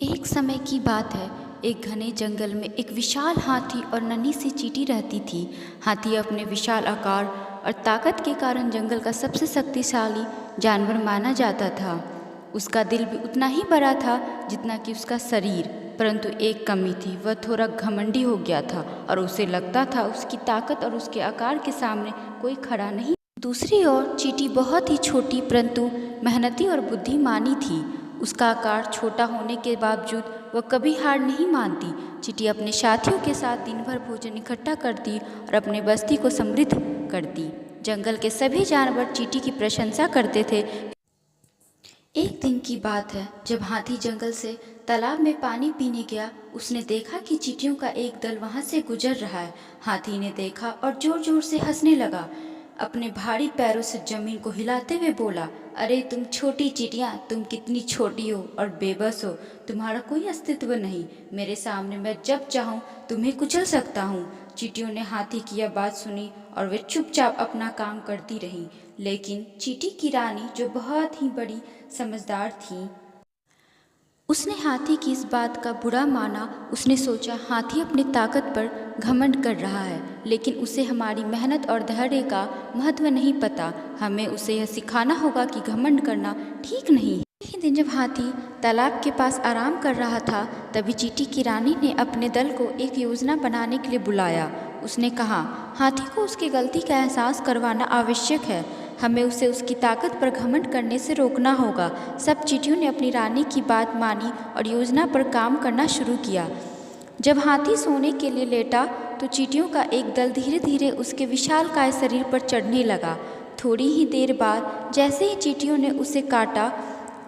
एक समय की बात है। एक घने जंगल में एक विशाल हाथी और नन्ही सी चींटी रहती थी। हाथी अपने विशाल आकार और ताकत के कारण जंगल का सबसे शक्तिशाली जानवर माना जाता था। उसका दिल भी उतना ही बड़ा था जितना कि उसका शरीर, परंतु एक कमी थी, वह थोड़ा घमंडी हो गया था और उसे लगता था उसकी ताकत और उसके आकार के सामने कोई खड़ा नहीं। दूसरी ओर चींटी बहुत ही छोटी परंतु मेहनती और बुद्धिमानी थी। उसका आकार छोटा होने के बावजूद वह कभी हार नहीं मानती। चींटी अपने साथियों के साथ दिन भर भोजन इकट्ठा करती और अपने बस्ती को समृद्ध करती। जंगल के सभी जानवर चींटी की प्रशंसा करते थे। एक दिन की बात है, जब हाथी जंगल से तालाब में पानी पीने गया। उसने देखा कि चींटियों का एक दल वहां से गुजर रहा है। हाथी ने देखा और जोर जोर से हंसने लगा। अपने भारी पैरों से जमीन को हिलाते हुए बोला, अरे तुम छोटी चींटियां, तुम कितनी छोटी हो और बेबस हो। तुम्हारा कोई अस्तित्व नहीं। मेरे सामने मैं जब चाहूँ तुम्हें कुचल सकता हूँ। चींटियों ने हाथी की यह बात सुनी और वे चुपचाप अपना काम करती रहीं। लेकिन चींटी की रानी, जो बहुत ही बड़ी समझदार थी, उसने हाथी की इस बात का बुरा माना। उसने सोचा, हाथी अपनी ताकत पर घमंड कर रहा है, लेकिन उसे हमारी मेहनत और धैर्य का महत्व नहीं पता। हमें उसे यह सिखाना होगा कि घमंड करना ठीक नहीं है। एक दिन जब हाथी तालाब के पास आराम कर रहा था, तभी चींटी की रानी ने अपने दल को एक योजना बनाने के लिए बुलाया। उसने कहा, हाथी को उसकी गलती का एहसास करवाना आवश्यक है। हमें उसे उसकी ताकत पर घमंड करने से रोकना होगा। सब चींटियों ने अपनी रानी की बात मानी और योजना पर काम करना शुरू किया। जब हाथी सोने के लिए लेटा तो चींटियों का एक दल धीरे धीरे उसके विशालकाय शरीर पर चढ़ने लगा। थोड़ी ही देर बाद जैसे ही चींटियों ने उसे काटा,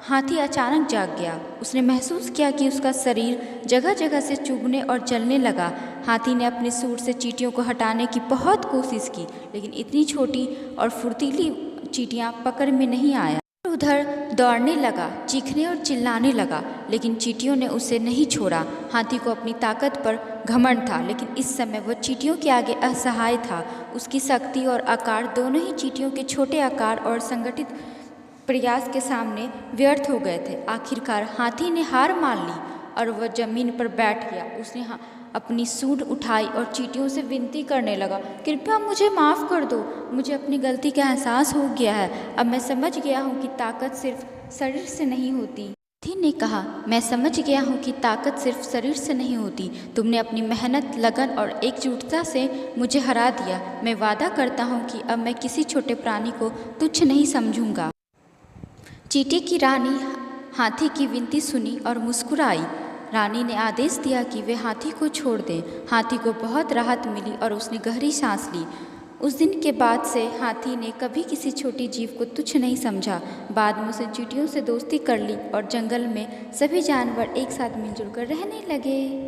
हाथी अचानक जाग गया। उसने महसूस किया कि उसका शरीर जगह जगह से चुभने और जलने लगा। हाथी ने अपने सूंड से चींटियों को हटाने की बहुत कोशिश की, लेकिन इतनी छोटी और फुर्तीली चींटियां पकड़ में नहीं आया। उधर दौड़ने लगा, चीखने और चिल्लाने लगा, लेकिन चींटियों ने उसे नहीं छोड़ा। हाथी को अपनी ताकत पर घमंड था, लेकिन इस समय वह चींटियों के आगे असहाय था। उसकी शक्ति और आकार दोनों ही चींटियों के छोटे आकार और संगठित प्रयास के सामने व्यर्थ हो गए थे। आखिरकार हाथी ने हार मान ली और वह जमीन पर बैठ गया। उसने अपनी सूंड उठाई और चींटियों से विनती करने लगा, कृपया मुझे माफ़ कर दो। मुझे अपनी गलती का एहसास हो गया है। अब मैं समझ गया हूँ कि ताकत सिर्फ शरीर से नहीं होती। हाथी ने कहा, मैं समझ गया हूँ कि ताकत सिर्फ शरीर से नहीं होती। तुमने अपनी मेहनत, लगन और एकजुटता से मुझे हरा दिया। मैं वादा करता हूँ कि अब मैं किसी छोटे प्राणी को तुच्छ नहीं समझूंगा। चींटी की रानी हाथी की विनती सुनी और मुस्कुराई। रानी ने आदेश दिया कि वे हाथी को छोड़ दें। हाथी को बहुत राहत मिली और उसने गहरी सांस ली। उस दिन के बाद से हाथी ने कभी किसी छोटी जीव को तुच्छ नहीं समझा। बाद में उसने चींटियों से दोस्ती कर ली और जंगल में सभी जानवर एक साथ मिलजुल कर रहने लगे।